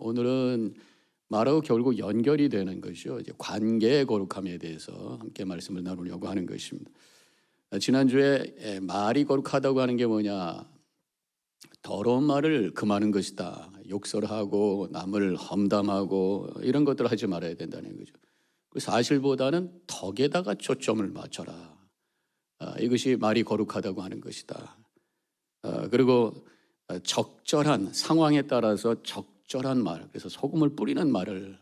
오늘은 말하고 결국 연결이 되는 것이죠. 이제 관계의 거룩함에 대해서 함께 말씀을 나누려고 하는 것입니다. 지난주에 말이 거룩하다고 하는 게 뭐냐? 더러운 말을 금하는 것이다. 욕설하고 남을 험담하고 이런 것들을 하지 말아야 된다는 거죠. 그 사실보다는 덕에다가 초점을 맞춰라. 이것이 말이 거룩하다고 하는 것이다. 그리고 적절한 상황에 따라서 적절한 말, 그래서 소금을 뿌리는 말을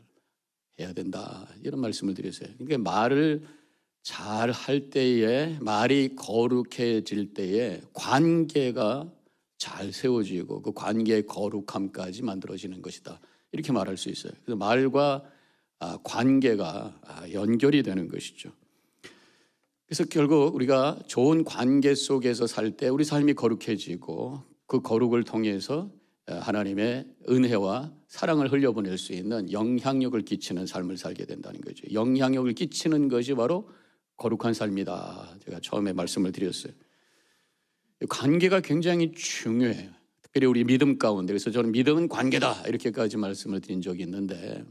해야 된다. 이런 말씀을 드렸어요. 그러니까 말을 잘 할 때에, 말이 거룩해질 때에 관계가 잘 세워지고 그 관계의 거룩함까지 만들어지는 것이다. 이렇게 말할 수 있어요. 그래서 말과 관계가 연결이 되는 것이죠. 그래서 결국 우리가 좋은 관계 속에서 살 때 우리 삶이 거룩해지고 그 거룩을 통해서 하나님의 은혜와 사랑을 흘려보낼 수 있는 영향력을 끼치는 삶을 살게 된다는 거죠. 영향력을 끼치는 것이 바로 거룩한 삶이다. 제가 처음에 말씀을 드렸어요. 관계가 굉장히 중요해요. 특별히 우리 믿음 가운데. 그래서 저는 믿음은 관계다 이렇게까지 말씀을 드린 적이 있는데,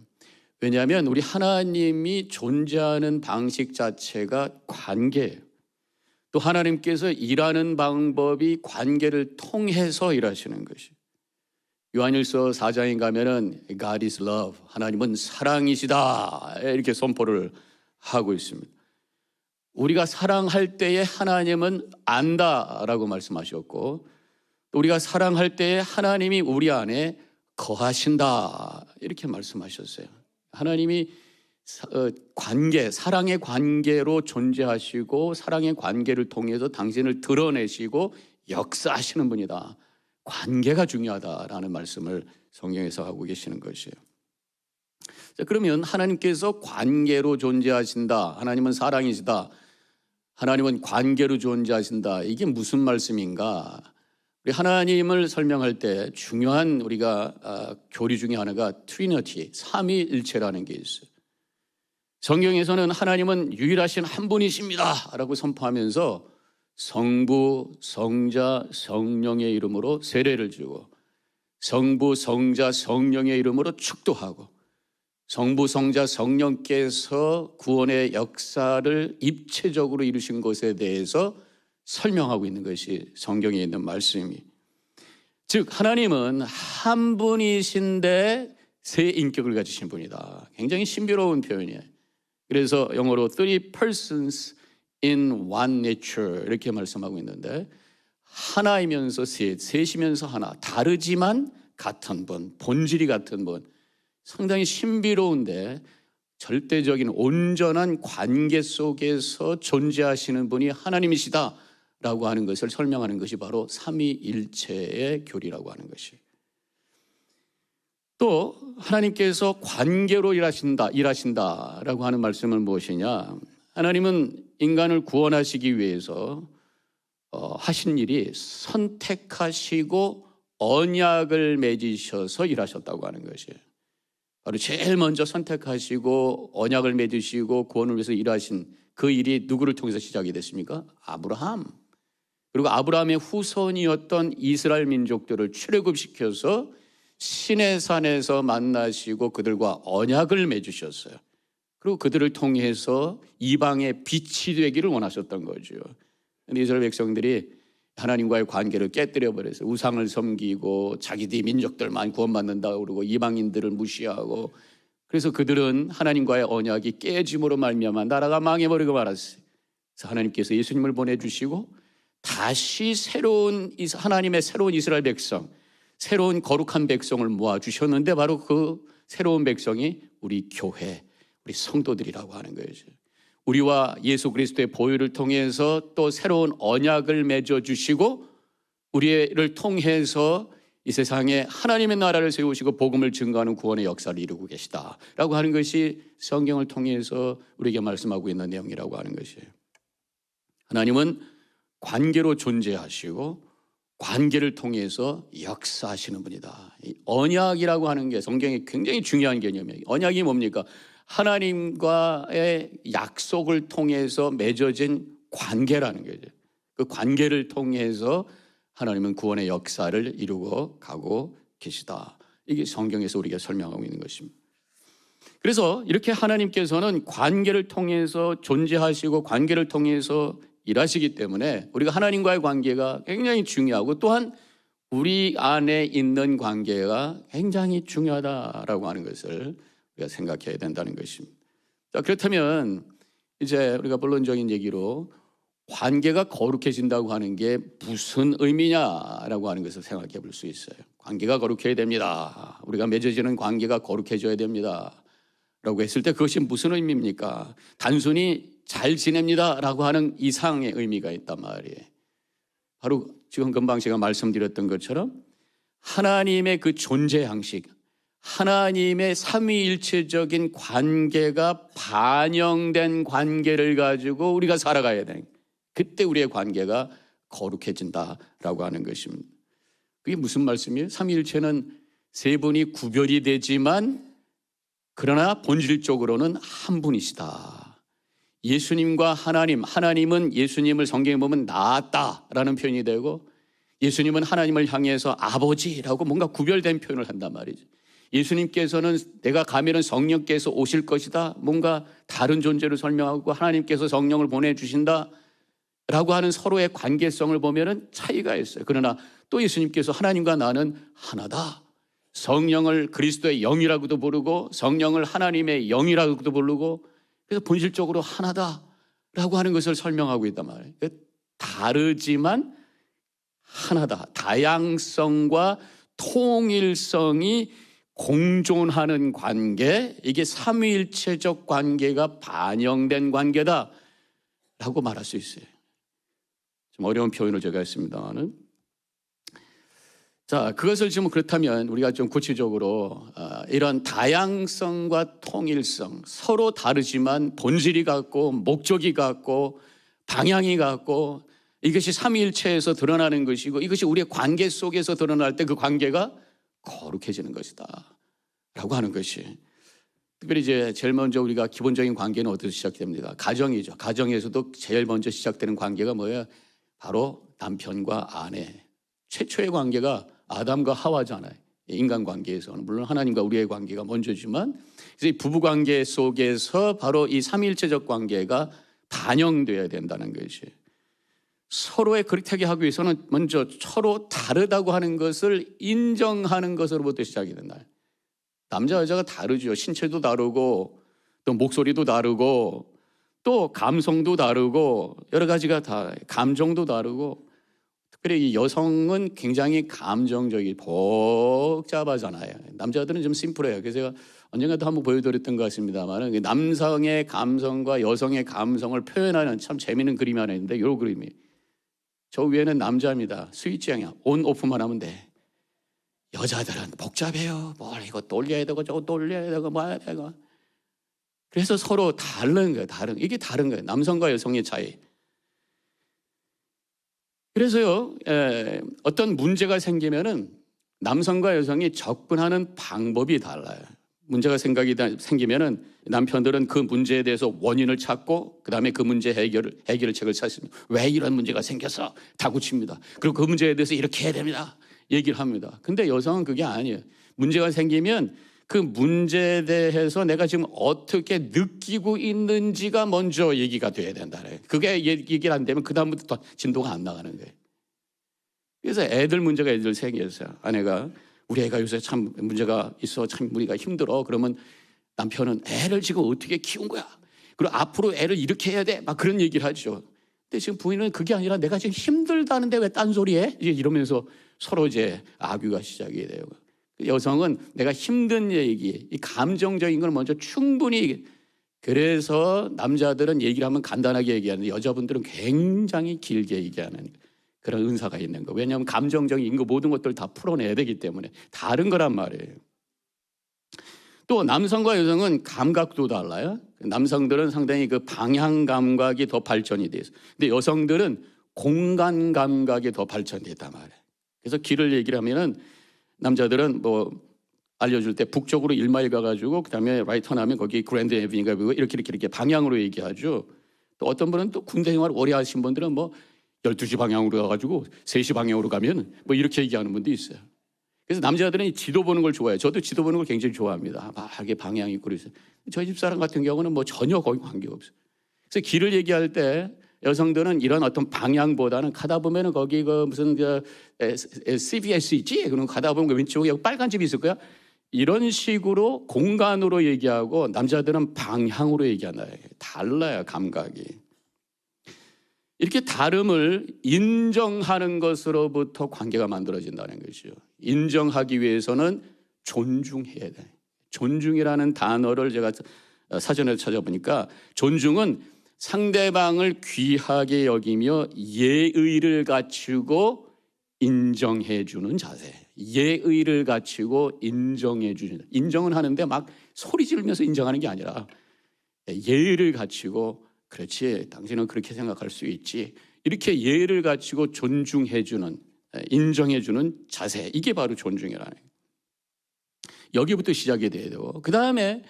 왜냐하면 우리 하나님이 존재하는 방식 자체가 관계예요. 또 하나님께서 일하는 방법이 관계를 통해서 일하시는 것이에요. 요한일서 4장에 가면은 God is love, 하나님은 사랑이시다 이렇게 선포를 하고 있습니다. 우리가 사랑할 때에 하나님은 안다라고 말씀하셨고, 또 우리가 사랑할 때에 하나님이 우리 안에 거하신다 이렇게 말씀하셨어요. 하나님이 관계, 사랑의 관계로 존재하시고 사랑의 관계를 통해서 당신을 드러내시고 역사하시는 분이다. 관계가 중요하다라는 말씀을 성경에서 하고 계시는 것이에요. 자, 그러면 하나님께서 관계로 존재하신다. 하나님은 사랑이시다. 하나님은 관계로 존재하신다. 이게 무슨 말씀인가? 우리 하나님을 설명할 때 중요한 우리가 교리 중에 하나가 트리니티, 삼위일체라는 게 있어요. 성경에서는 하나님은 유일하신 한 분이십니다 라고 선포하면서 성부, 성자, 성령의 이름으로 세례를 주고, 성부, 성자, 성령의 이름으로 축도하고, 성부, 성자, 성령께서 구원의 역사를 입체적으로 이루신 것에 대해서 설명하고 있는 것이 성경에 있는 말씀이. 즉 하나님은 한 분이신데 세 인격을 가지신 분이다. 굉장히 신비로운 표현이에요. 그래서 영어로 three persons in one nature 이렇게 말씀하고 있는데, 하나이면서 셋이면서 하나, 다르지만 같은 분, 본질이 같은 분. 상당히 신비로운데 절대적인 온전한 관계 속에서 존재하시는 분이 하나님이시다라고 하는 것을 설명하는 것이 바로 삼위일체의 교리라고 하는 것이에요. 또 하나님께서 관계로 일하신다라고 하는 말씀은 무엇이냐? 하나님은 인간을 구원하시기 위해서 하신 일이 선택하시고 언약을 맺으셔서 일하셨다고 하는 것이에요. 바로 제일 먼저 선택하시고 언약을 맺으시고 구원을 위해서 일하신 그 일이 누구를 통해서 시작이 됐습니까? 아브라함. 그리고 아브라함의 후손이었던 이스라엘 민족들을 출애굽시켜서 시내산에서 만나시고 그들과 언약을 맺으셨어요. 그리고 그들을 통해서 이방의 빛이 되기를 원하셨던 거죠. 그런데 이스라엘 백성들이 하나님과의 관계를 깨뜨려 버려서 우상을 섬기고 자기들이 민족들만 구원받는다고 그러고 이방인들을 무시하고, 그래서 그들은 하나님과의 언약이 깨짐으로 말미암아 나라가 망해버리고 말았어요. 그래서 하나님께서 예수님을 보내주시고 다시 하나님의 새로운 이스라엘 백성, 새로운 거룩한 백성을 모아주셨는데, 바로 그 새로운 백성이 우리 교회, 우리 성도들이라고 하는 거예요. 우리와 예수 그리스도의 보혈을 통해서 또 새로운 언약을 맺어주시고 우리를 통해서 이 세상에 하나님의 나라를 세우시고 복음을 증거하는 구원의 역사를 이루고 계시다라고 하는 것이 성경을 통해서 우리에게 말씀하고 있는 내용이라고 하는 것이에요. 하나님은 관계로 존재하시고 관계를 통해서 역사하시는 분이다. 이 언약이라고 하는 게 성경에 굉장히 중요한 개념이에요. 언약이 뭡니까? 하나님과의 약속을 통해서 맺어진 관계라는 거죠. 그 관계를 통해서 하나님은 구원의 역사를 이루고 가고 계시다. 이게 성경에서 우리가 설명하고 있는 것입니다. 그래서 이렇게 하나님께서는 관계를 통해서 존재하시고 관계를 통해서 일하시기 때문에 우리가 하나님과의 관계가 굉장히 중요하고 또한 우리 안에 있는 관계가 굉장히 중요하다라고 하는 것을 우리가 생각해야 된다는 것입니다. 자, 그렇다면 이제 우리가 본론적인 얘기로 관계가 거룩해진다고 하는 게 무슨 의미냐라고 하는 것을 생각해 볼 수 있어요. 관계가 거룩해야 됩니다. 우리가 맺어지는 관계가 거룩해져야 됩니다. 라고 했을 때 그것이 무슨 의미입니까? 단순히 잘 지냅니다 라고 하는 이상의 의미가 있단 말이에요. 바로 지금 금방 제가 말씀드렸던 것처럼 하나님의 그 존재 형식, 하나님의 삼위일체적인 관계가 반영된 관계를 가지고 우리가 살아가야 돼. 그때 우리의 관계가 거룩해진다라고 하는 것입니다. 그게 무슨 말씀이에요? 삼위일체는 세 분이 구별이 되지만 그러나 본질적으로는 한 분이시다. 예수님과 하나님은 예수님을 성경에 보면 낳았다라는 표현이 되고 예수님은 하나님을 향해서 아버지라고 뭔가 구별된 표현을 한단 말이죠. 예수님께서는 내가 가면은 성령께서 오실 것이다. 뭔가 다른 존재로 설명하고 하나님께서 성령을 보내주신다. 라고 하는 서로의 관계성을 보면은 차이가 있어요. 그러나 또 예수님께서 하나님과 나는 하나다. 성령을 그리스도의 영이라고도 부르고 성령을 하나님의 영이라고도 부르고 그래서 본질적으로 하나다라고 하는 것을 설명하고 있단 말이에요. 다르지만 하나다. 다양성과 통일성이 공존하는 관계, 이게 삼위일체적 관계가 반영된 관계다라고 말할 수 있어요. 좀 어려운 표현을 제가 했습니다만은 자, 그것을 지금 그렇다면 우리가 좀 구체적으로 이런 다양성과 통일성, 서로 다르지만 본질이 같고 목적이 같고 방향이 같고 이것이 삼위일체에서 드러나는 것이고 이것이 우리의 관계 속에서 드러날 때 그 관계가 거룩해지는 것이다 라고 하는 것이 특별히 이제 제일 먼저 우리가 기본적인 관계는 어디서 시작됩니다? 가정이죠. 가정에서도 제일 먼저 시작되는 관계가 뭐예요? 바로 남편과 아내. 최초의 관계가 아담과 하와잖아요. 인간관계에서는 물론 하나님과 우리의 관계가 먼저지만 이 부부관계 속에서 바로 이 삼위일체적 관계가 반영되어야 된다는 것이 서로의 그렇게 하기 위해서는 먼저 서로 다르다고 하는 것을 인정하는 것으로부터 시작이 된다. 남자 여자가 다르죠. 신체도 다르고 또 목소리도 다르고 또 감성도 다르고 여러 가지가 다 감정도 다르고 특별히 이 여성은 굉장히 감정적이 복잡하잖아요. 남자들은 좀 심플해요. 그래서 제가 언젠가도 한번 보여드렸던 것 같습니다만 남성의 감성과 여성의 감성을 표현하는 참 재미있는 그림이 하나 있는데 이 그림이 저 위에는 남자입니다. 스위치형이야. 온 오프만 하면 돼. 여자들은 복잡해요. 뭘 이거 돌려야 되고 저거 돌려야 되고 뭐 해야 되고. 그래서 서로 다른 거예요. 이게 다른 거예요. 남성과 여성의 차이. 그래서요, 어떤 문제가 생기면은 남성과 여성이 접근하는 방법이 달라요. 문제가 생기면은 남편들은 그 문제에 대해서 원인을 찾고 그 다음에 그 문제 해결책을 찾습니다. 왜 이런 문제가 생겼어? 다구칩니다. 그리고 그 문제에 대해서 이렇게 해야 됩니다. 얘기를 합니다. 근데 여성은 그게 아니에요. 문제가 생기면 그 문제에 대해서 내가 지금 어떻게 느끼고 있는지가 먼저 얘기가 돼야 된다. 그게 얘기를 안 되면 그 다음부터 진도가 안 나가는 거예요. 그래서 애들 문제가 생겼어요. 아내가 우리 애가 요새 참 문제가 있어. 참 우리가 힘들어. 그러면 남편은 애를 지금 어떻게 키운 거야? 그리고 앞으로 애를 이렇게 해야 돼. 막 그런 얘기를 하죠. 근데 지금 부인은 그게 아니라 내가 지금 힘들다는데 왜 딴소리해? 이러면서 서로 이제 악유가 시작이 돼요. 여성은 내가 힘든 얘기, 이 감정적인 걸 먼저 충분히 그래서 남자들은 얘기를 하면 간단하게 얘기하는데 여자분들은 굉장히 길게 얘기하는 그런 은사가 있는 거. 왜냐하면 감정적인 거 모든 것들을 다 풀어내야 되기 때문에 다른 거란 말이에요. 또 남성과 여성은 감각도 달라요. 남성들은 상당히 그 방향 감각이 더 발전이 돼 있어요. 근데 여성들은 공간 감각이 더 발전됐단 말이에요. 그래서 길을 얘기를 하면은 남자들은 뭐 알려줄 때 북쪽으로 1마일 가가지고 그 다음에 라이트 턴하면 거기 그랜드 에비뉴가 보이고 이렇게 방향으로 얘기하죠. 또 어떤 분은 또 군대 생활 오래 하신 분들은 뭐 12시 방향으로 가가지고 3시 방향으로 가면 뭐 이렇게 얘기하는 분도 있어요. 그래서 남자들은 지도 보는 걸 좋아해요. 저도 지도 보는 걸 굉장히 좋아합니다. 막 이게 방향이 있고 그래서 저희 집사람 같은 경우는 뭐 전혀 거기 관계가 없어요. 그래서 길을 얘기할 때 여성들은 이런 어떤 방향보다는 가다 보면은 거기 그 무슨 CVS 있지? 그럼 가다 보면 그 왼쪽에 빨간 집이 있을 거야. 이런 식으로 공간으로 얘기하고 남자들은 방향으로 얘기하나요? 달라요, 감각이. 이렇게 다름을 인정하는 것으로부터 관계가 만들어진다는 것이죠. 인정하기 위해서는 존중해야 돼. 존중이라는 단어를 제가 사전에 찾아보니까 존중은 상대방을 귀하게 여기며 예의를 갖추고 인정해 주는 자세. 예의를 갖추고 인정해 주는. 인정은 하는데 막 소리 지르면서 인정하는 게 아니라 예의를 갖추고 그렇지, 당신은 그렇게 생각할 수 있지. 이렇게 예의를 갖추고 존중해 주는, 인정해 주는 자세. 이게 바로 존중이라는 거예요. 여기부터 시작이 돼야 되고, 그 다음에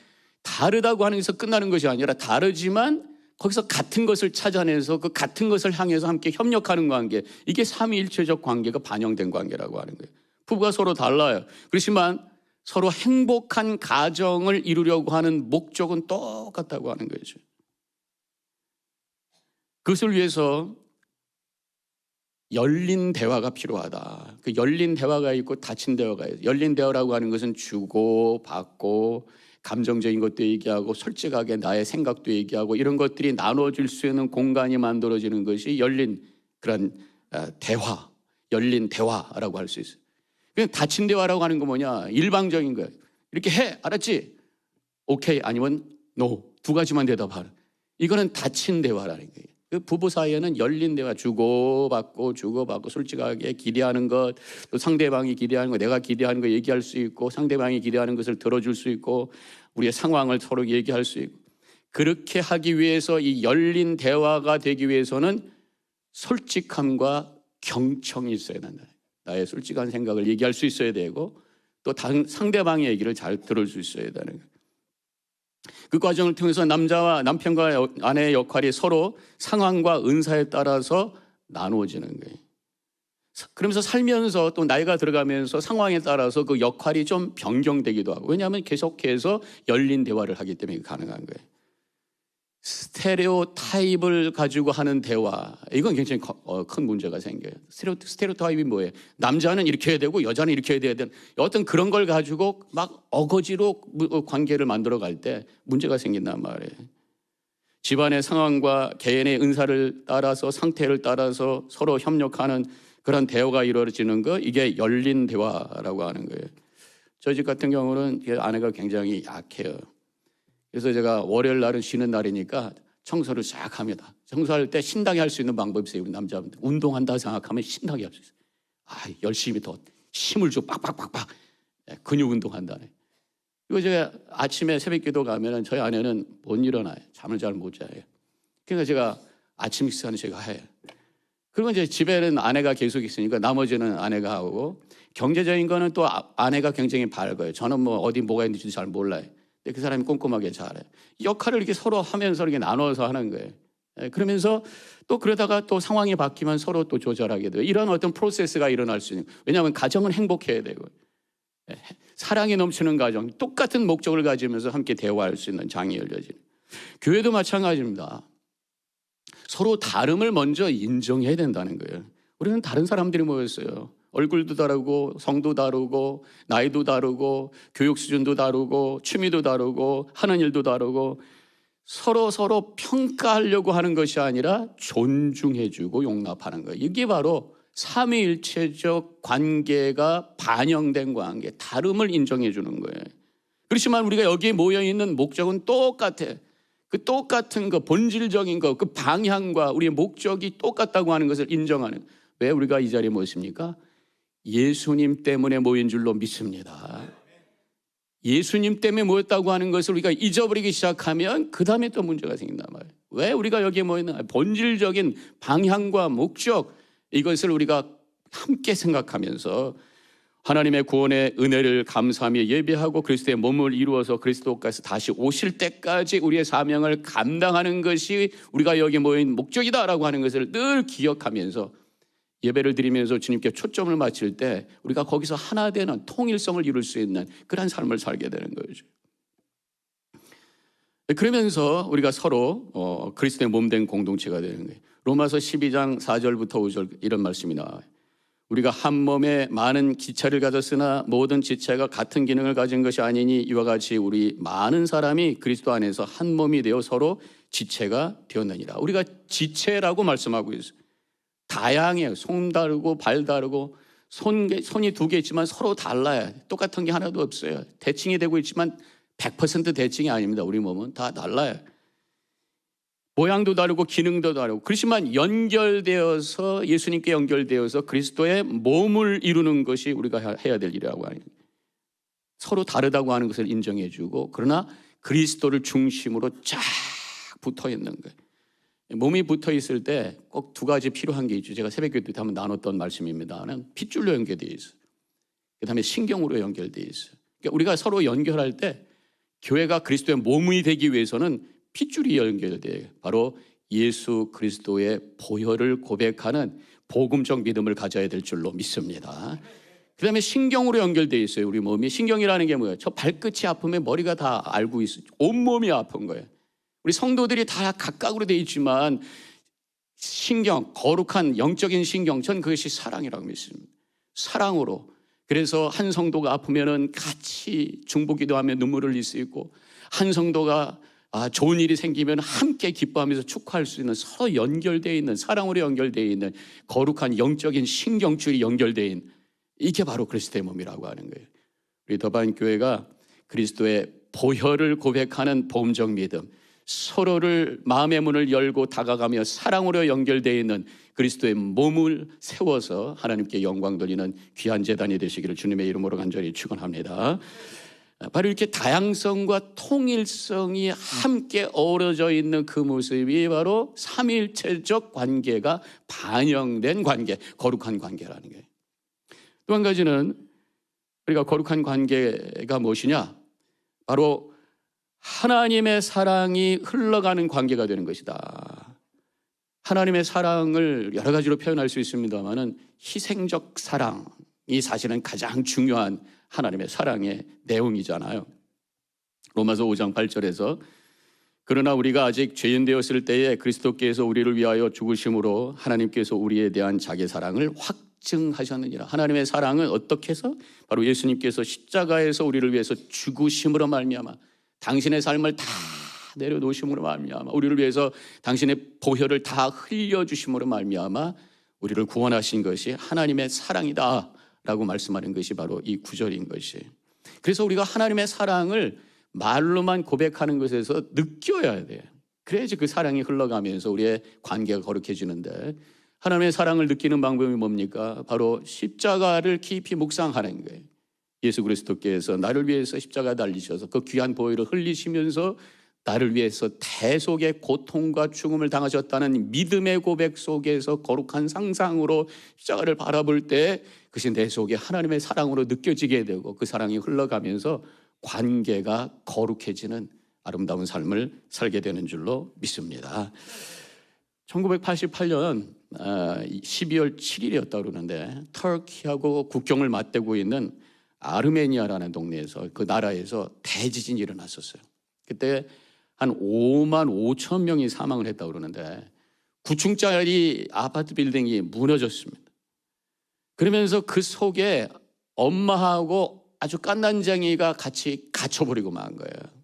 다르다고 하는 것에서 끝나는 것이 아니라 다르지만 거기서 같은 것을 찾아내서 그 같은 것을 향해서 함께 협력하는 관계, 이게 삼위일체적 관계가 반영된 관계라고 하는 거예요. 부부가 서로 달라요. 그렇지만 서로 행복한 가정을 이루려고 하는 목적은 똑같다고 하는 거죠. 그것을 위해서 열린 대화가 필요하다. 그 열린 대화가 있고 닫힌 대화가 있어요. 열린 대화라고 하는 것은 주고 받고 감정적인 것도 얘기하고 솔직하게 나의 생각도 얘기하고 이런 것들이 나눠질 수 있는 공간이 만들어지는 것이 열린 그런 대화, 열린 대화라고 할 수 있어요. 그냥 닫힌 대화라고 하는 거 뭐냐? 일방적인 거예요. 이렇게 해, 알았지? 오케이, 아니면 노. 두 가지만 대답하라. 이거는 닫힌 대화라는 거예요. 그 부부 사이에는 열린 대화, 주고받고 솔직하게 기대하는 것, 또 상대방이 기대하는 거, 내가 기대하는 거 얘기할 수 있고 상대방이 기대하는 것을 들어줄 수 있고 우리의 상황을 서로 얘기할 수 있고, 그렇게 하기 위해서 이 열린 대화가 되기 위해서는 솔직함과 경청이 있어야 된다. 나의 솔직한 생각을 얘기할 수 있어야 되고 또 상대방의 얘기를 잘 들을 수 있어야 되는 거예요. 그 과정을 통해서 남편과 아내의 역할이 서로 상황과 은사에 따라서 나누어지는 거예요. 그러면서 살면서 또 나이가 들어가면서 상황에 따라서 그 역할이 좀 변경되기도 하고, 왜냐하면 계속해서 열린 대화를 하기 때문에 가능한 거예요. 스테레오 타입을 가지고 하는 대화, 이건 굉장히 큰 문제가 생겨요. 스테레오 타입이 뭐예요? 남자는 이렇게 해야 되고 여자는 이렇게 해야 되는 어떤 그런 걸 가지고 막 어거지로 관계를 만들어 갈 때 문제가 생긴단 말이에요. 집안의 상황과 개인의 은사를 따라서 상태를 따라서 서로 협력하는 그런 대화가 이루어지는 거, 이게 열린 대화라고 하는 거예요. 저희 집 같은 경우는 아내가 굉장히 약해요. 그래서 제가 월요일 날은 쉬는 날이니까 청소를 쫙 합니다. 청소할 때 신나게 할 수 있는 방법이 있어요. 남자분들 운동한다 생각하면 신나게 할 수 있어요. 열심히 더 힘을 줘 빡빡빡빡 근육 운동한다네. 그리고 제가 아침에 새벽기도 가면은 저희 아내는 못 일어나요. 잠을 잘 못 자요. 그러니까 제가 아침 식사는 제가 해요. 그리고 이제 집에는 아내가 계속 있으니까 나머지는 아내가 하고, 경제적인 거는 또 아내가 굉장히 밝아요. 저는 뭐 어디 뭐가 있는지도 잘 몰라요. 그 사람이 꼼꼼하게 잘해. 역할을 이렇게 서로 하면서 이렇게 나눠서 하는 거예요. 그러면서 또 그러다가 또 상황이 바뀌면 서로 또 조절하게 돼요. 이런 어떤 프로세스가 일어날 수 있는. 왜냐하면 가정은 행복해야 되고 사랑이 넘치는 가정, 똑같은 목적을 가지면서 함께 대화할 수 있는 장이 열려지는. 교회도 마찬가지입니다. 서로 다름을 먼저 인정해야 된다는 거예요. 우리는 다른 사람들이 모였어요. 얼굴도 다르고 성도 다르고 나이도 다르고 교육 수준도 다르고 취미도 다르고 하는 일도 다르고 서로 평가하려고 하는 것이 아니라 존중해주고 용납하는 거예요. 이게 바로 삼위일체적 관계가 반영된 관계, 다름을 인정해주는 거예요. 그렇지만 우리가 여기에 모여있는 목적은 똑같아. 그 똑같은 거, 본질적인 거, 그 방향과 우리의 목적이 똑같다고 하는 것을 인정하는. 왜 우리가 이 자리에 모였습니까? 예수님 때문에 모인 줄로 믿습니다. 예수님 때문에 모였다고 하는 것을 우리가 잊어버리기 시작하면 그 다음에 또 문제가 생긴단 말이에요. 왜 우리가 여기에 모였나? 본질적인 방향과 목적, 이것을 우리가 함께 생각하면서 하나님의 구원의 은혜를 감사하며 예배하고 그리스도의 몸을 이루어서 그리스도께서 다시 오실 때까지 우리의 사명을 감당하는 것이 우리가 여기 모인 목적이다라고 하는 것을 늘 기억하면서 예배를 드리면서 주님께 초점을 맞출 때 우리가 거기서 하나 되는 통일성을 이룰 수 있는 그런 삶을 살게 되는 거죠. 그러면서 우리가 서로 그리스도의 몸된 공동체가 되는 거예요. 로마서 12장 4절부터 5절 이런 말씀이 나와요. 우리가 한 몸에 많은 지체를 가졌으나 모든 지체가 같은 기능을 가진 것이 아니니 이와 같이 우리 많은 사람이 그리스도 안에서 한 몸이 되어 서로 지체가 되었느니라. 우리가 지체라고 말씀하고 있어요. 다양해요. 손 다르고 발 다르고 손이 두 개 있지만 서로 달라요. 똑같은 게 하나도 없어요. 대칭이 되고 있지만 100% 대칭이 아닙니다. 우리 몸은 다 달라요. 모양도 다르고 기능도 다르고 그렇지만 연결되어서 예수님께 연결되어서 그리스도의 몸을 이루는 것이 우리가 해야 될 일이라고 하는 거예요. 서로 다르다고 하는 것을 인정해 주고 그러나 그리스도를 중심으로 쫙 붙어 있는 거예요. 몸이 붙어 있을 때 꼭 두 가지 필요한 게 있죠. 제가 새벽기도 때 한번 나눴던 말씀입니다는 핏줄로 연결되어 있어요. 그다음에 신경으로 연결되어 있어요. 그러니까 우리가 서로 연결할 때 교회가 그리스도의 몸이 되기 위해서는 핏줄이 연결돼요. 바로 예수 그리스도의 보혈을 고백하는 복음적 믿음을 가져야 될 줄로 믿습니다. 그다음에 신경으로 연결되어 있어요. 우리 몸이. 신경이라는 게 뭐예요? 저 발끝이 아프면 머리가 다 알고 있어요. 온몸이 아픈 거예요. 우리 성도들이 다 각각으로 되어 있지만 신경, 거룩한 영적인 신경, 전 그것이 사랑이라고 믿습니다. 사랑으로. 그래서 한 성도가 아프면은 같이 중보기도하며 눈물을 흘릴 수 있고 한 성도가 좋은 일이 생기면 함께 기뻐하면서 축하할 수 있는 서로 연결되어 있는 사랑으로 연결되어 있는 거룩한 영적인 신경줄이 연결되어 있는 이게 바로 그리스도의 몸이라고 하는 거예요. 우리 더반 교회가 그리스도의 보혈을 고백하는 복음적 믿음, 서로를 마음의 문을 열고 다가가며 사랑으로 연결되어 있는 그리스도의 몸을 세워서 하나님께 영광 돌리는 귀한 제단이 되시기를 주님의 이름으로 간절히 축원합니다. 바로 이렇게 다양성과 통일성이 함께 어우러져 있는 그 모습이 바로 삼일체적 관계가 반영된 관계, 거룩한 관계라는 거예요. 또 한 가지는 우리가 거룩한 관계가 무엇이냐? 바로 하나님의 사랑이 흘러가는 관계가 되는 것이다. 하나님의 사랑을 여러 가지로 표현할 수 있습니다만은 희생적 사랑이 사실은 가장 중요한 하나님의 사랑의 내용이잖아요. 로마서 5장 8절에서 그러나 우리가 아직 죄인 되었을 때에 그리스도께서 우리를 위하여 죽으심으로 하나님께서 우리에 대한 자기 사랑을 확증하셨느니라. 하나님의 사랑은 어떻게 해서? 바로 예수님께서 십자가에서 우리를 위해서 죽으심으로 말미암아 당신의 삶을 다 내려놓으심으로 말미암아 우리를 위해서 당신의 보혈을 다 흘려주심으로 말미암아 우리를 구원하신 것이 하나님의 사랑이다 라고 말씀하는 것이 바로 이 구절인 것이. 그래서 우리가 하나님의 사랑을 말로만 고백하는 것에서 느껴야 돼요. 그래야지 그 사랑이 흘러가면서 우리의 관계가 거룩해지는데 하나님의 사랑을 느끼는 방법이 뭡니까? 바로 십자가를 깊이 묵상하는 거예요. 예수 그리스도께서 나를 위해서 십자가 달리셔서 그 귀한 보혈을 흘리시면서 나를 위해서 대속의 고통과 죽음을 당하셨다는 믿음의 고백 속에서 거룩한 상상으로 십자가를 바라볼 때 그것이 내 속에 하나님의 사랑으로 느껴지게 되고 그 사랑이 흘러가면서 관계가 거룩해지는 아름다운 삶을 살게 되는 줄로 믿습니다. 1988년 12월 7일이었다고 그러는데 터키하고 국경을 맞대고 있는 아르메니아라는 동네에서 그 나라에서 대지진이 일어났었어요. 그때 한 5만 5천 명이 사망을 했다고 그러는데 9층짜리 아파트 빌딩이 무너졌습니다. 그러면서 그 속에 엄마하고 아주 갓난쟁이가 같이 갇혀버리고 만 거예요.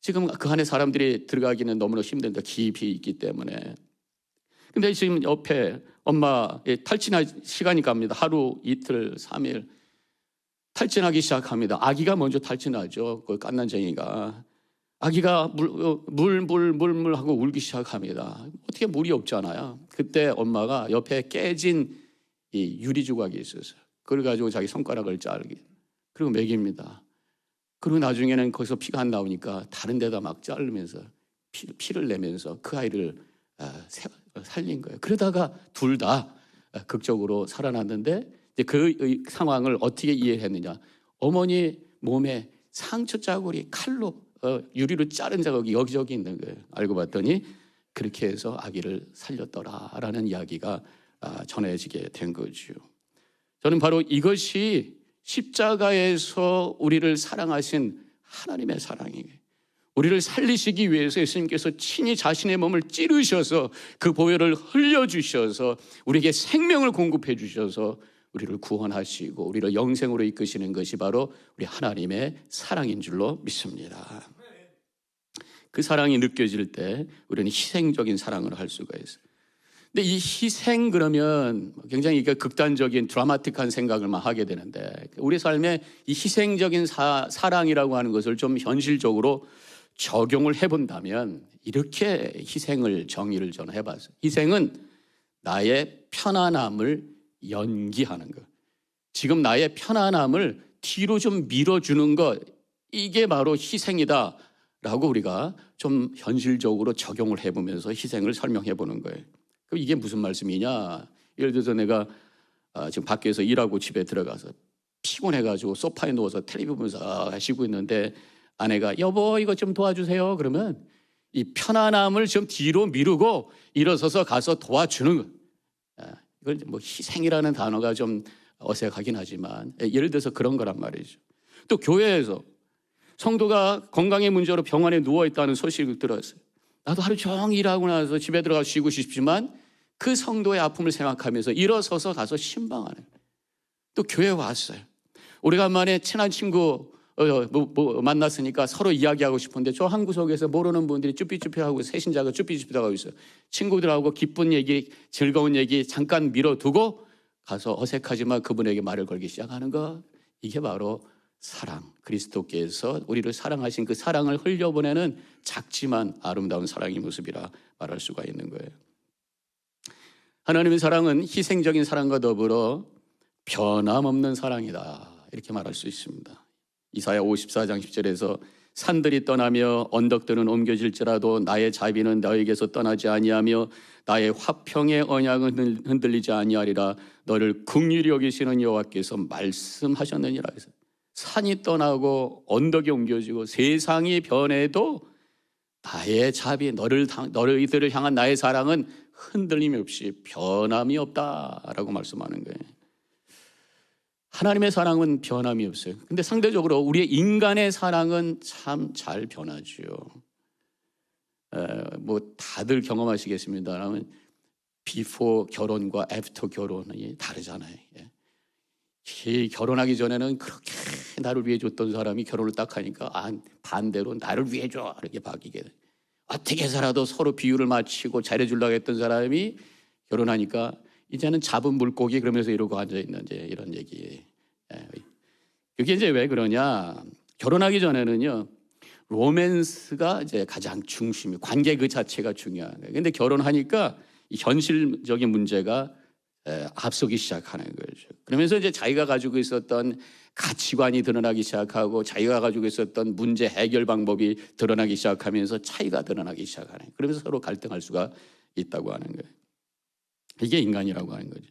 지금 그 안에 사람들이 들어가기는 너무나 힘든데 깊이 있기 때문에. 근데 지금 옆에 엄마 탈진할 시간이 갑니다. 하루, 이틀, 3일 탈진하기 시작합니다. 아기가 먼저 탈진하죠. 그 갓난쟁이가. 아기가 물 하고 울기 시작합니다. 어떻게 물이 없잖아요. 그때 엄마가 옆에 깨진 이 유리 조각이 있었어요. 그걸 가지고 자기 손가락을 자르기. 그리고 먹입니다. 그리고 나중에는 거기서 피가 안 나오니까 다른 데다 막 자르면서 피를 내면서 그 아이를 살린 거예요. 그러다가 둘 다 극적으로 살아났는데 이제 그 상황을 어떻게 이해했느냐. 어머니 몸에 상처 자국이 칼로 유리로 자른 자국이 여기저기 있는 거예요. 알고 봤더니 그렇게 해서 아기를 살렸더라라는 이야기가 전해지게 된 거죠. 저는 바로 이것이 십자가에서 우리를 사랑하신 하나님의 사랑이에요. 우리를 살리시기 위해서 예수님께서 친히 자신의 몸을 찌르셔서 그 보혈을 흘려주셔서 우리에게 생명을 공급해 주셔서 우리를 구원하시고 우리를 영생으로 이끄시는 것이 바로 우리 하나님의 사랑인 줄로 믿습니다. 그 사랑이 느껴질 때 우리는 희생적인 사랑을 할 수가 있어요. 근데 이 희생 그러면 굉장히 극단적인 드라마틱한 생각을만 하게 되는데 우리 삶에 이 희생적인 사랑이라고 하는 것을 좀 현실적으로 적용을 해본다면 이렇게 희생을 정의를 저는 해봤어요. 희생은 나의 편안함을 연기하는 것. 지금 나의 편안함을 뒤로 좀 밀어주는 것. 이게 바로 희생이다라고 우리가 좀 현실적으로 적용을 해보면서 희생을 설명해 보는 거예요. 그럼 이게 무슨 말씀이냐? 예를 들어서 내가 지금 밖에서 일하고 집에 들어가서 피곤해가지고 소파에 누워서 텔레비전 보면서 쉬고 있는데 아내가 여보 이거 좀 도와주세요. 그러면 이 편안함을 좀 뒤로 미루고 일어서서 가서 도와주는 것. 이걸 뭐 희생이라는 단어가 좀 어색하긴 하지만 예를 들어서 그런 거란 말이죠. 또 교회에서 성도가 건강의 문제로 병원에 누워있다는 소식을 들었어요. 나도 하루 종일 일하고 나서 집에 들어가서 쉬고 싶지만 그 성도의 아픔을 생각하면서 일어서서 가서 신방하는 거예요. 또 교회에 왔어요. 오래간만에 친한 친구 만났으니까 서로 이야기하고 싶은데 저 한 구석에서 모르는 분들이 쭈삐쭈삐하고 새신자가 쭈삐쭈삐하고 있어요. 친구들하고 기쁜 얘기, 즐거운 얘기 잠깐 미뤄두고 가서 어색하지만 그분에게 말을 걸기 시작하는 것. 이게 바로 사랑, 그리스도께서 우리를 사랑하신 그 사랑을 흘려보내는 작지만 아름다운 사랑의 모습이라 말할 수가 있는 거예요. 하나님의 사랑은 희생적인 사랑과 더불어 변함없는 사랑이다 이렇게 말할 수 있습니다. 이사야 54장 10절에서 산들이 떠나며 언덕들은 옮겨질지라도 나의 자비는 너에게서 떠나지 아니하며 나의 화평의 언약은 흔들리지 아니하리라. 너를 긍휼히 여기시는 여호와께서 말씀하셨느니라. 해서 산이 떠나고 언덕이 옮겨지고 세상이 변해도 나의 자비, 너희들을 향한 나의 사랑은 흔들림이 없이 변함이 없다라고 말씀하는 거예요. 하나님의 사랑은 변함이 없어요. 근데 상대적으로 우리의 인간의 사랑은 참 잘 변하죠. 뭐 다들 경험하시겠습니다만 비포 결혼과 애프터 결혼이 다르잖아요. 결혼하기 전에는 그렇게 나를 위해 줬던 사람이 결혼을 딱 하니까 반대로 나를 위해 줘 이렇게 바뀌게 돼요. 어떻게 살아도 서로 비율을 맞추고 잘해주려고 했던 사람이 결혼하니까 이제는 잡은 물고기 그러면서 이러고 앉아있는 이런 얘기. 그게 이제 왜 그러냐? 결혼하기 전에는요, 로맨스가 이제 가장 중심이, 관계 그 자체가 중요한 거예요. 근데 결혼하니까 이 현실적인 문제가 앞서기 시작하는 거죠. 그러면서 이제 자기가 가지고 있었던 가치관이 드러나기 시작하고 자기가 가지고 있었던 문제 해결 방법이 드러나기 시작하면서 차이가 드러나기 시작하는 거예요. 그러면서 서로 갈등할 수가 있다고 하는 거예요. 이게 인간이라고 하는 거죠.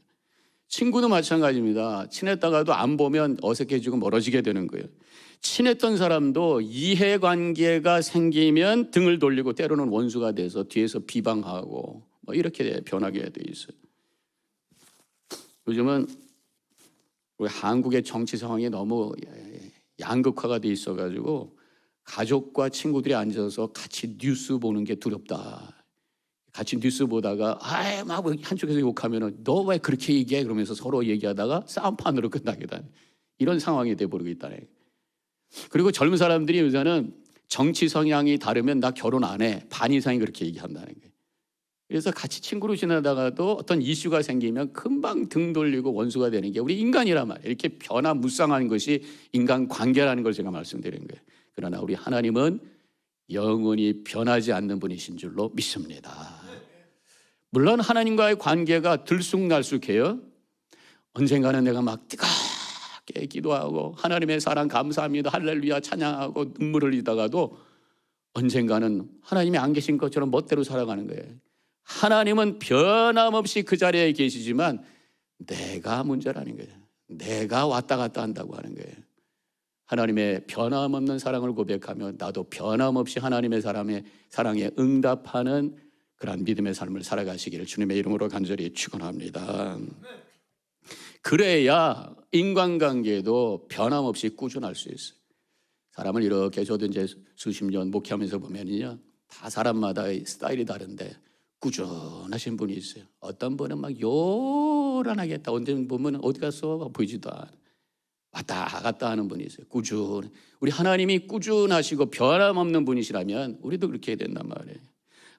친구도 마찬가지입니다. 친했다가도 안 보면 어색해지고 멀어지게 되는 거예요. 친했던 사람도 이해관계가 생기면 등을 돌리고 때로는 원수가 돼서 뒤에서 비방하고 뭐 이렇게 변하게 돼 있어요. 요즘은 우리 한국의 정치 상황이 너무 양극화가 돼 있어가지고 가족과 친구들이 앉아서 같이 뉴스 보는 게 두렵다. 같이 뉴스 보다가 막 한쪽에서 욕하면은 너 왜 그렇게 얘기해? 그러면서 서로 얘기하다가 싸움판으로 끝나게 되는 이런 상황이 돼버리고 있다네. 그리고 젊은 사람들이 요새는 정치 성향이 다르면 나 결혼 안 해. 반 이상이 그렇게 얘기한다는 거예요. 그래서 같이 친구로 지내다가도 어떤 이슈가 생기면 금방 등 돌리고 원수가 되는 게 우리 인간이란 말이에요. 이렇게 변화무쌍한 것이 인간 관계라는 걸 제가 말씀드리는 거예요. 그러나 우리 하나님은 영원히 변하지 않는 분이신 줄로 믿습니다. 물론 하나님과의 관계가 들쑥날쑥해요. 언젠가는 내가 막 뜨겁게 기도하고 하나님의 사랑 감사합니다 할렐루야 찬양하고 눈물을 흘리다가도 언젠가는 하나님이 안 계신 것처럼 멋대로 살아가는 거예요. 하나님은 변함없이 그 자리에 계시지만 내가 문제라는 거예요. 내가 왔다 갔다 한다고 하는 거예요. 하나님의 변함없는 사랑을 고백하며 나도 변함없이 하나님의 사랑에 응답하는 그러한 믿음의 삶을 살아가시기를 주님의 이름으로 간절히 축원합니다. 그래야 인간관계도 변함없이 꾸준할 수 있어요. 사람을 이렇게 저도 이제 수십 년 목회하면서 보면요, 다 사람마다의 스타일이 다른데 꾸준하신 분이 있어요. 어떤 분은 막 요란하게 했다. 어떤 보면 어디 갔어? 보이지도 않아. 왔다 갔다 하는 분이 있어요. 꾸준. 우리 하나님이 꾸준하시고 변함없는 분이시라면 우리도 그렇게 해야 된단 말이에요.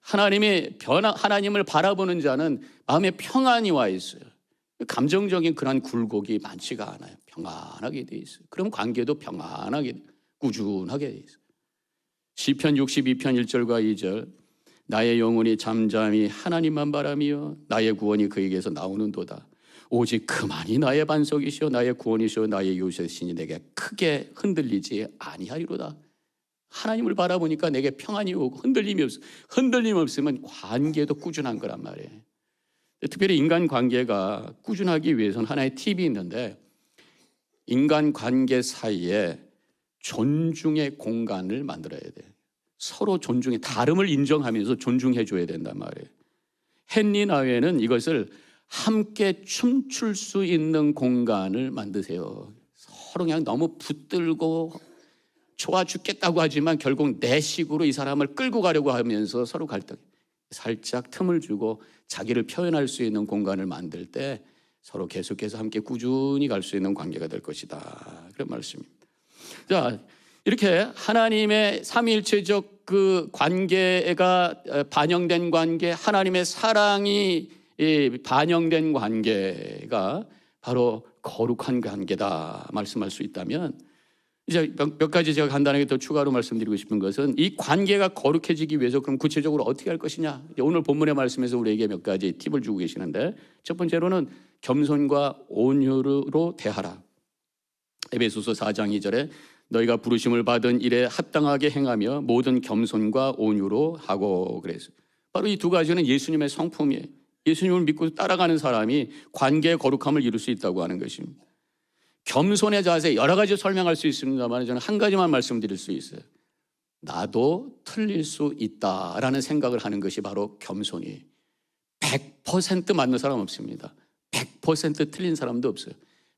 하나님을 바라보는 자는 마음에 평안이 와 있어요. 감정적인 그런 굴곡이 많지가 않아요. 평안하게 돼 있어요. 그럼 관계도 평안하게, 꾸준하게 돼 있어요. 시편 62편 1절과 2절, 나의 영혼이 잠잠히 하나님만 바라며 나의 구원이 그에게서 나오는도다. 오직 그만이 나의 반석이시오 나의 구원이시오 나의 요새시니 내게 크게 흔들리지 아니하리로다. 하나님을 바라보니까 내게 평안이 오고 흔들림이 없어. 흔들림 없으면 관계도 꾸준한 거란 말이에요. 특별히 인간관계가 꾸준하기 위해서는 하나의 팁이 있는데, 인간관계 사이에 존중의 공간을 만들어야 돼요. 서로 존중해, 다름을 인정하면서 존중해 줘야 된단 말이에요. 헨리 나웨는 이것을 함께 춤출 수 있는 공간을 만드세요. 서로 그냥 너무 붙들고 좋아 죽겠다고 하지만 결국 내 식으로 이 사람을 끌고 가려고 하면서 서로 갈등, 살짝 틈을 주고 자기를 표현할 수 있는 공간을 만들 때 서로 계속해서 함께 꾸준히 갈 수 있는 관계가 될 것이다, 그런 말씀입니다. 자, 이렇게 하나님의 삼위일체적 그 관계가 반영된 관계, 하나님의 사랑이 반영된 관계가 바로 거룩한 관계다 말씀할 수 있다면, 이제 몇 가지 제가 간단하게 더 추가로 말씀드리고 싶은 것은, 이 관계가 거룩해지기 위해서 그럼 구체적으로 어떻게 할 것이냐. 오늘 본문의 말씀에서 우리에게 몇 가지 팁을 주고 계시는데, 첫 번째로는 겸손과 온유로 대하라. 에베소서 4장 2절에 너희가 부르심을 받은 일에 합당하게 행하며 모든 겸손과 온유로 하고 그랬어요. 바로 이 두 가지는 예수님의 성품이에요. 예수님을 믿고 따라가는 사람이 관계의 거룩함을 이룰 수 있다고 하는 것입니다. 겸손의 자세 여러 가지 설명할 수 있습니다만 저는 한 가지만 말씀드릴 수 있어요. 나도 틀릴 수 있다라는 생각을 하는 것이 바로 겸손이에요. 100% 맞는 사람 없습니다. 100% 틀린 사람도 없어요.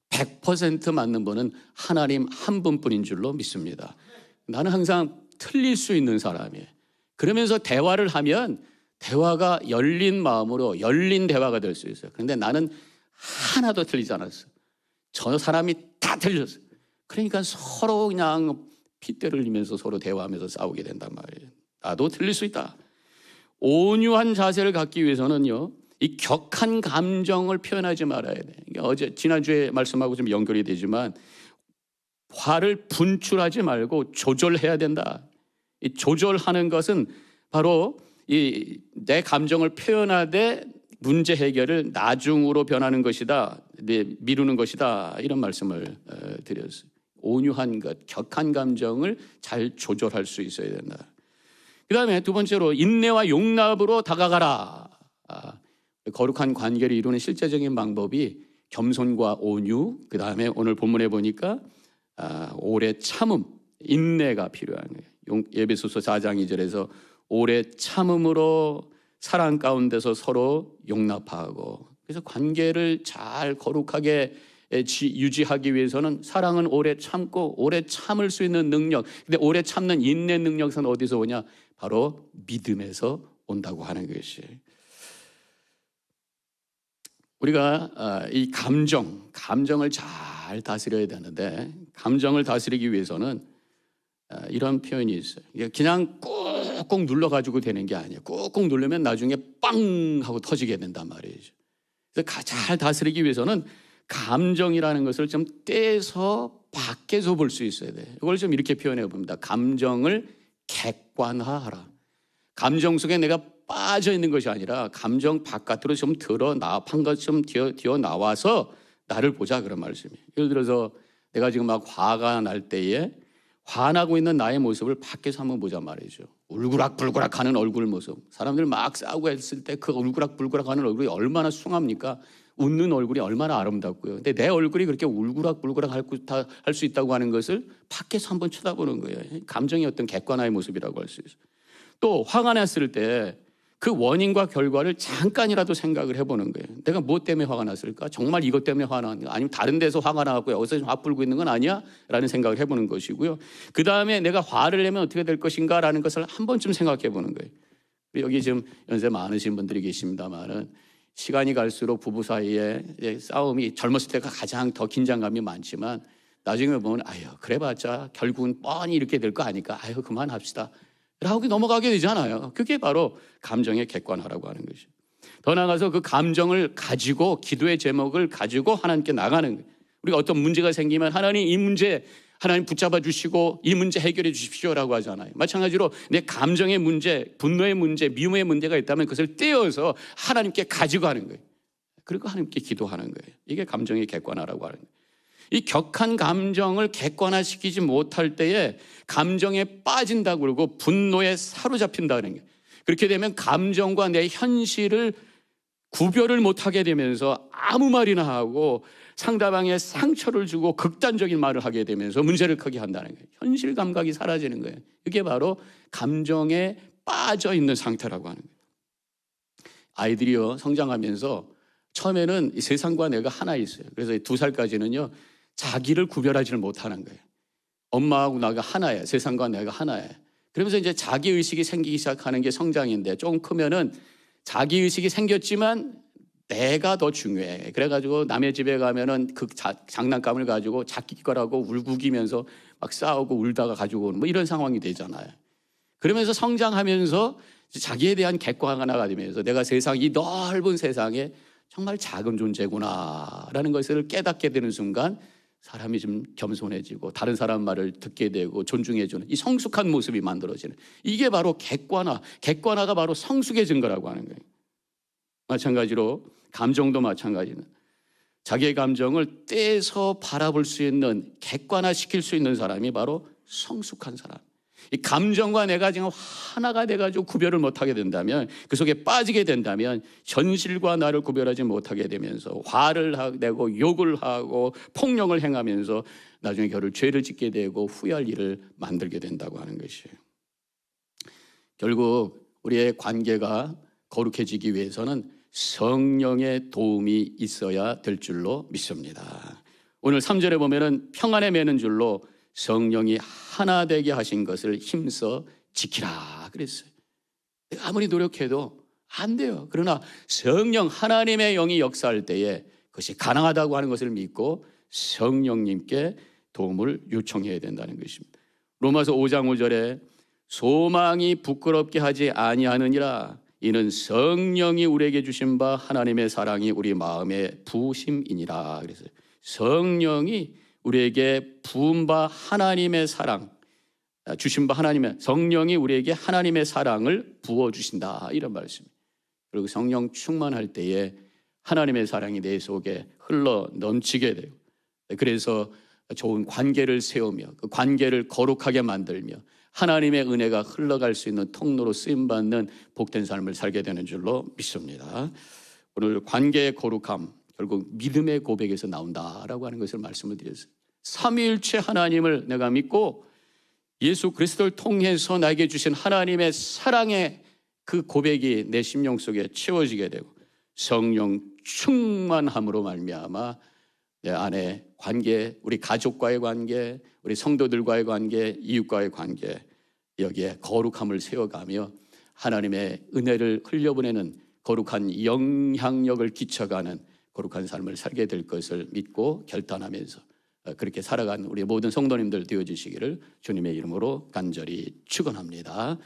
100% 맞는 분은 하나님 한 분뿐인 줄로 믿습니다. 나는 항상 틀릴 수 있는 사람이에요. 그러면서 대화를 하면 대화가 열린 마음으로 열린 대화가 될 수 있어요. 그런데 나는 하나도 틀리지 않았어. 저 사람이 다 틀렸어요. 그러니까 서로 그냥 핏대를 흘리면서 서로 대화하면서 싸우게 된단 말이에요. 나도 틀릴 수 있다. 온유한 자세를 갖기 위해서는요, 이 격한 감정을 표현하지 말아야 돼. 어제 지난주에 말씀하고 좀 연결이 되지만, 화를 분출하지 말고 조절해야 된다. 이 조절하는 것은 바로 이 내 감정을 표현하되 문제 해결을 나중으로 변하는 것이다, 미루는 것이다, 이런 말씀을 드렸어요. 온유한 것, 격한 감정을 잘 조절할 수 있어야 된다. 그 다음에 두 번째로 인내와 용납으로 다가가라. 거룩한 관계를 이루는 실제적인 방법이 겸손과 온유, 그 다음에 오늘 본문에 보니까 오래 참음, 인내가 필요한 거예요. 에베소서 4장 2절에서 오래 참음으로 사랑 가운데서 서로 용납하고, 그래서 관계를 잘 거룩하게 유지하기 위해서는 사랑은 오래 참고 오래 참을 수 있는 능력, 근데 오래 참는 인내 능력은 어디서 오냐? 바로 믿음에서 온다고 하는 것이에요. 우리가 이 감정을 잘 다스려야 되는데, 감정을 다스리기 위해서는 이런 표현이 있어요. 그냥 꾹꾹 눌러가지고 되는 게 아니에요. 꾹꾹 누르면 나중에 빵 하고 터지게 된단 말이죠. 그래서 잘 다스리기 위해서는 감정이라는 것을 좀 떼서 밖에서 볼 수 있어야 돼요. 이걸 좀 이렇게 표현해 봅니다. 감정을 객관화하라. 감정 속에 내가 빠져 있는 것이 아니라 감정 바깥으로 좀 한 것 좀 튀어 나와서 나를 보자, 그런 말씀이에요. 예를 들어서 내가 지금 막 화가 날 때에 화나고 있는 나의 모습을 밖에서 한번 보자 말이죠. 울그락불그락 하는 얼굴 모습. 사람들 막 싸우고 했을 때 그 울그락불그락 하는 얼굴이 얼마나 숭합니까? 웃는 얼굴이 얼마나 아름답고요. 근데 내 얼굴이 그렇게 울그락불그락 할 수 있다고 하는 것을 밖에서 한번 쳐다보는 거예요. 감정의 어떤 객관화의 모습이라고 할 수 있어요. 또 화가 났을 때 그 원인과 결과를 잠깐이라도 생각을 해보는 거예요. 내가 뭐 때문에 화가 났을까? 정말 이것 때문에 화가 났는가? 아니면 다른 데서 화가 나고 여기서 화 풀고 있는 건 아니야? 라는 생각을 해보는 것이고요. 그 다음에 내가 화를 내면 어떻게 될 것인가? 라는 것을 한 번쯤 생각해 보는 거예요. 여기 지금 연세 많으신 분들이 계십니다만은 시간이 갈수록 부부 사이에 싸움이 젊었을 때가 가장 더 긴장감이 많지만 나중에 보면 아유 그래봤자 결국은 뻔히 이렇게 될 거 아니까 아유 그만합시다 라고 넘어가게 되잖아요. 그게 바로 감정의 객관화라고 하는 것이죠. 더 나아가서 그 감정을 가지고 기도의 제목을 가지고 하나님께 나가는 거예요. 우리가 어떤 문제가 생기면 하나님 이 문제 하나님 붙잡아 주시고 이 문제 해결해 주십시오라고 하잖아요. 마찬가지로 내 감정의 문제, 분노의 문제, 미움의 문제가 있다면 그것을 떼어서 하나님께 가지고 하는 거예요. 그리고 하나님께 기도하는 거예요. 이게 감정의 객관화라고 하는 거예요. 이 격한 감정을 객관화시키지 못할 때에 감정에 빠진다고 그러고 분노에 사로잡힌다는 거예요. 그렇게 되면 감정과 내 현실을 구별을 못하게 되면서 아무 말이나 하고 상대방에 상처를 주고 극단적인 말을 하게 되면서 문제를 크게 한다는 거예요. 현실 감각이 사라지는 거예요. 이게 바로 감정에 빠져 있는 상태라고 하는 거예요. 아이들이요 성장하면서 처음에는 이 세상과 내가 하나 있어요. 그래서 2살까지는요 자기를 구별하지를 못하는 거예요. 엄마하고 나가 하나예요. 세상과 내가 하나예요. 그러면서 이제 자기의식이 생기기 시작하는 게 성장인데 조금 크면은 자기의식이 생겼지만 내가 더 중요해. 그래가지고 남의 집에 가면은 그 장난감을 가지고 자기 거라고 울고기면서 막 싸우고 울다가 가지고 오는 뭐 이런 상황이 되잖아요. 그러면서 성장하면서 자기에 대한 객관화가 되면서 내가 세상 이 넓은 세상에 정말 작은 존재구나라는 것을 깨닫게 되는 순간 사람이 좀 겸손해지고 다른 사람 말을 듣게 되고 존중해주는 이 성숙한 모습이 만들어지는 이게 바로 객관화가 바로 성숙의 증거라고 하는 거예요. 마찬가지로 감정도 마찬가지는 자기의 감정을 떼서 바라볼 수 있는 객관화시킬 수 있는 사람이 바로 성숙한 사람. 이 감정과 내가 지금 하나가 돼가지고 구별을 못하게 된다면 그 속에 빠지게 된다면 현실과 나를 구별하지 못하게 되면서 화를 내고 욕을 하고 폭력을 행하면서 나중에 결국 죄를 짓게 되고 후회할 일을 만들게 된다고 하는 것이에요. 결국 우리의 관계가 거룩해지기 위해서는 성령의 도움이 있어야 될 줄로 믿습니다. 오늘 3절에 보면은 평안에 매는 줄로 성령이 하나 되게 하신 것을 힘써 지키라 그랬어요. 내가 아무리 노력해도 안 돼요. 그러나 성령 하나님의 영이 역사할 때에 그것이 가능하다고 하는 것을 믿고 성령님께 도움을 요청해야 된다는 것입니다. 로마서 5장 5절에 소망이 부끄럽게 하지 아니하느니라 이는 성령이 우리에게 주신 바 하나님의 사랑이 우리 마음에 부으심이니라 그랬어요. 성령이 우리에게 부은 바 하나님의 사랑 주신 바 하나님의 성령이 우리에게 하나님의 사랑을 부어주신다 이런 말씀입니다. 그리고 성령 충만할 때에 하나님의 사랑이 내 속에 흘러 넘치게 되고 그래서 좋은 관계를 세우며 그 관계를 거룩하게 만들며 하나님의 은혜가 흘러갈 수 있는 통로로 쓰임받는 복된 삶을 살게 되는 줄로 믿습니다. 오늘 관계의 거룩함 결국 믿음의 고백에서 나온다라고 하는 것을 말씀을 드렸어요. 삼위일체 하나님을 내가 믿고 예수 그리스도를 통해서 나에게 주신 하나님의 사랑의 그 고백이 내 심령 속에 채워지게 되고 성령 충만함으로 말미암아 내 안에 관계, 우리 가족과의 관계, 우리 성도들과의 관계, 이웃과의 관계 여기에 거룩함을 세워가며 하나님의 은혜를 흘려보내는 거룩한 영향력을 끼쳐가는 거룩한 삶을 살게 될 것을 믿고 결단하면서 그렇게 살아가는 우리 모든 성도님들 되어주시기를 주님의 이름으로 간절히 축원합니다.